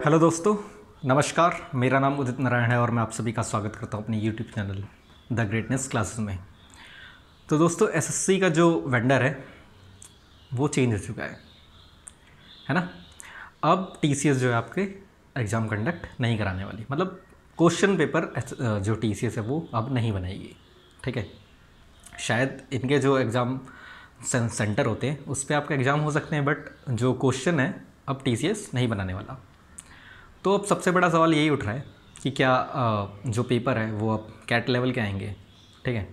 Hello दोस्तों, नमस्कार। मेरा नाम उदित नारायण है और मैं आप सभी का स्वागत करता हूं अपने YouTube channel the greatness classes में। तो दोस्तों, एसएससी का जो वेंडर है वो चेंज हो चुका है ना। अब टीसीएस जो है आपके एग्ज़ाम कंडक्ट नहीं कराने वाली, मतलब क्वेश्चन पेपर जो टीसीएस है वो अब नहीं बनाएगी। ठीक है, शायद इनके जो एग्ज़ाम सेंटर होते हैं उस पर आपका एग्ज़ाम हो सकते हैं, बट जो क्वेश्चन है अब टीसीएस नहीं बनाने वाला। तो अब सबसे बड़ा सवाल यही उठ रहा है कि क्या जो पेपर है वो अब कैट लेवल के आएंगे। ठीक है,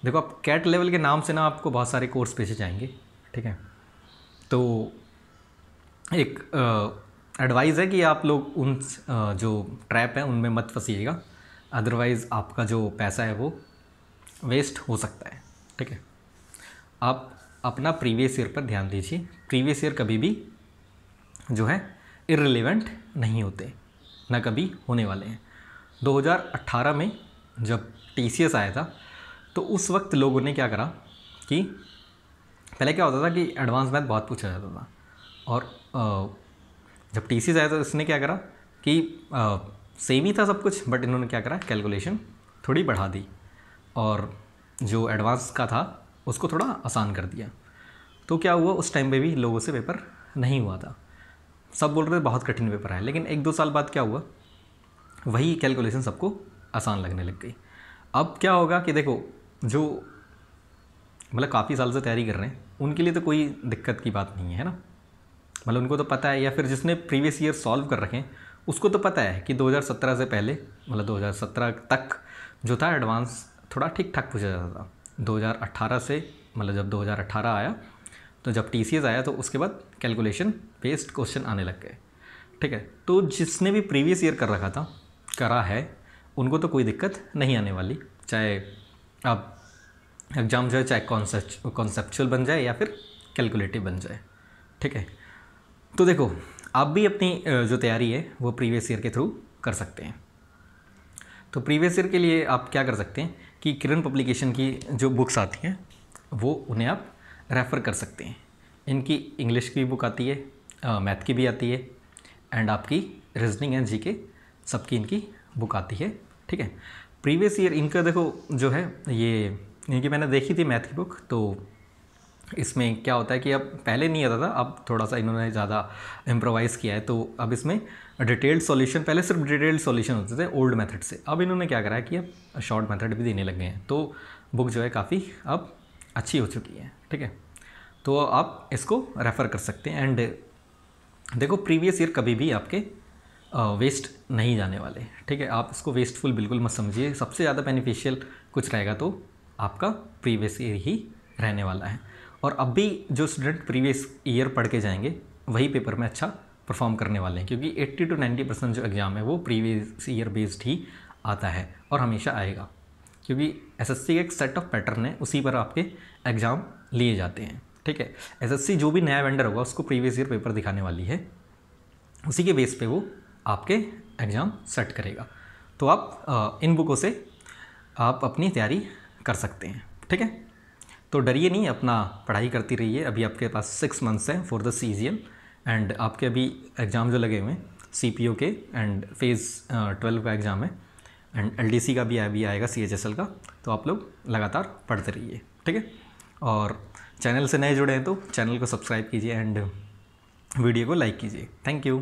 देखो अब कैट लेवल के नाम से ना आपको बहुत सारे कोर्स भेजे जाएंगे। ठीक है, तो एक एडवाइस है कि आप लोग उन जो ट्रैप है उनमें मत फंसिएगा, अदरवाइज़ आपका जो पैसा है वो वेस्ट हो सकता है। ठीक है, आप अपना प्रीवियस ईयर पर ध्यान दीजिए। प्रीवियस ईयर कभी भी जो है इररिलेवेंट नहीं होते, ना कभी होने वाले हैं। 2018 में जब टीसीएस आया था तो उस वक्त लोगों ने क्या करा कि पहले क्या होता था कि एडवांस मैथ बहुत पूछा जाता था, और जब टीसीएस आया तो इसने क्या करा कि सेम ही था सब कुछ, बट इन्होंने क्या करा, कैलकुलेशन थोड़ी बढ़ा दी और जो एडवांस का था उसको थोड़ा आसान कर दिया। तो क्या हुआ, उस टाइम पे भी लोगों से पेपर नहीं हुआ था। सब बोल रहे थे बहुत कठिन पेपर है, लेकिन 1-2 साल बाद क्या हुआ, वही कैलकुलेशन सबको आसान लगने लग गई। अब क्या होगा कि देखो, जो मतलब काफ़ी साल से तैयारी कर रहे हैं उनके लिए तो कोई दिक्कत की बात नहीं है ना, मतलब उनको तो पता है, या फिर जिसने प्रीवियस ईयर सॉल्व कर रखे हैं उसको तो पता है कि 2017 से पहले, मतलब 2017 तक जो था एडवांस थोड़ा ठीक ठाक पूछा जाता था। 2018 से, मतलब जब 2018 आया तो जब टीसीएस आया तो उसके बाद कैलकुलेशन बेस्ड क्वेश्चन आने लग गए। ठीक है, तो जिसने भी प्रीवियस ईयर कर रखा था, करा है, उनको तो कोई दिक्कत नहीं आने वाली, चाहे अब एग्ज़ाम जो है चाहे कॉन्सेप्चुअल बन जाए या फिर कैलकुलेटिव बन जाए। ठीक है, तो देखो आप भी अपनी जो तैयारी है वो प्रीवियस ईयर के थ्रू कर सकते हैं। तो प्रीवियस ईयर के लिए आप क्या कर सकते हैं कि किरण पब्लिकेशन की जो बुक्स आती हैं वो उन्हें आप रेफ़र कर सकते हैं। इनकी इंग्लिश की बुक आती है, मैथ की भी आती है, एंड आपकी रीजनिंग एंड जीके सबकी इनकी बुक आती है। ठीक है, प्रीवियस ईयर इनका देखो जो है, ये इनकी मैंने देखी थी मैथ की बुक, तो इसमें क्या होता है कि अब पहले नहीं आता था, अब थोड़ा सा इन्होंने ज़्यादा इम्प्रोवाइज़ किया है। तो अब इसमें डिटेल्ड सॉल्यूशन, पहले सिर्फ डिटेल्ड सॉल्यूशन होते थे ओल्ड मेथड से, अब इन्होंने क्या करा है कि अब शॉर्ट मेथड भी देने लग गए हैं। तो बुक जो है काफ़ी अब अच्छी हो चुकी है। ठीक है, तो आप इसको रेफ़र कर सकते हैं। एंड देखो प्रीवियस ईयर कभी भी आपके वेस्ट नहीं जाने वाले। ठीक है, आप इसको वेस्टफुल बिल्कुल मत समझिए। सबसे ज़्यादा बेनिफिशियल कुछ रहेगा तो आपका प्रीवियस ईयर ही रहने वाला है। और अब भी जो स्टूडेंट प्रीवियस ईयर पढ़ के जाएंगे वही पेपर में अच्छा परफॉर्म करने वाले हैं, क्योंकि 80 to 90% जो एग्ज़ाम है वो प्रीवियस ईयर बेस्ड ही आता है और हमेशा आएगा, क्योंकि एसएससी का एक सेट ऑफ पैटर्न है, उसी पर आपके एग्ज़ाम लिए जाते हैं। ठीक है, एसएससी जो भी नया वेंडर होगा उसको प्रीवियस ईयर पेपर दिखाने वाली है, उसी के बेस पे वो आपके एग्ज़ाम सेट करेगा। तो आप इन बुकों से आप अपनी तैयारी कर सकते हैं। ठीक है, तो डरिए नहीं, अपना पढ़ाई करती रहिए। अभी आपके पास 6 मंथ्स हैं फॉर द सीजीएल, एंड आपके अभी एग्ज़ाम जो लगे हुए हैं सीपीओ के, एंड फेज़ 12 का एग्ज़ाम है, एंड एलडीसी का भी अभी आएगा, सीएचएसएल का। तो आप लोग लगातार पढ़ते रहिए। ठीक है, और चैनल से नए जुड़े हैं तो चैनल को सब्सक्राइब कीजिए एंड वीडियो को लाइक कीजिए। Thank you.